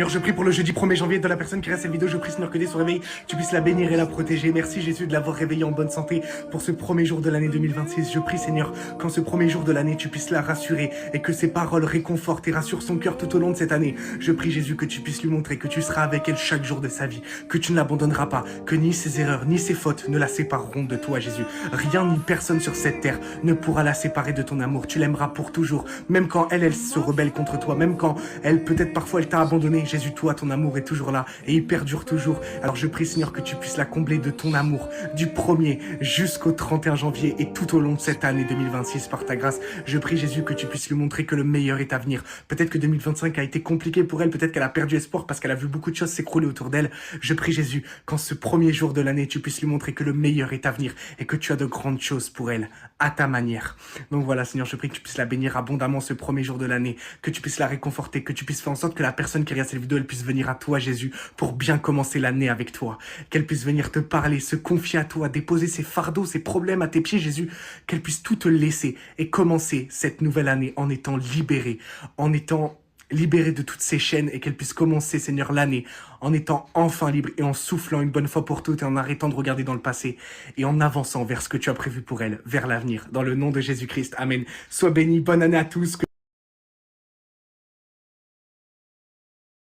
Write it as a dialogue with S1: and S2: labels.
S1: Seigneur, je prie pour le jeudi 1er janvier de la personne qui reste cette vidéo. Je prie, Seigneur, que dès son réveil, tu puisses la bénir et la protéger. Merci, Jésus, de l'avoir réveillée en bonne santé pour ce premier jour de l'année 2026. Je prie, Seigneur, qu'en ce premier jour de l'année, tu puisses la rassurer et que ses paroles réconfortent et rassurent son cœur tout au long de cette année. Je prie, Jésus, que tu puisses lui montrer que tu seras avec elle chaque jour de sa vie, que tu ne l'abandonneras pas, que ni ses erreurs, ni ses fautes ne la sépareront de toi, Jésus. Rien ni personne sur cette terre ne pourra la séparer de ton amour. Tu l'aimeras pour toujours, même quand elle se rebelle contre toi, même quand elle, peut-être parfois, elle t'a abandonné. Jésus, toi, ton amour est toujours là et il perdure toujours. Alors je prie, Seigneur, que tu puisses la combler de ton amour du 1er jusqu'au 31 janvier et tout au long de cette année 2026 par ta grâce. Je prie, Jésus, que tu puisses lui montrer que le meilleur est à venir. Peut-être que 2025 a été compliqué pour elle, peut-être qu'elle a perdu espoir parce qu'elle a vu beaucoup de choses s'écrouler autour d'elle. Je prie, Jésus, qu'en ce premier jour de l'année, tu puisses lui montrer que le meilleur est à venir et que tu as de grandes choses pour elle, à ta manière. Donc voilà, Seigneur, je prie que tu puisses la bénir abondamment ce premier jour de l'année, que tu puisses la réconforter, que tu puisses faire en sorte que la personne qui regarde cette vidéo, elle puisse venir à toi, Jésus, pour bien commencer l'année avec toi. Qu'elle puisse venir te parler, se confier à toi, déposer ses fardeaux, ses problèmes à tes pieds, Jésus. Qu'elle puisse tout te laisser et commencer cette nouvelle année en étant libérée, en étant libérée de toutes ces chaînes et qu'elle puisse commencer, Seigneur, l'année en étant enfin libre et en soufflant une bonne fois pour toutes et en arrêtant de regarder dans le passé et en avançant vers ce que tu as prévu pour elle, vers l'avenir. Dans le nom de Jésus-Christ. Amen. Sois béni. Bonne année à tous.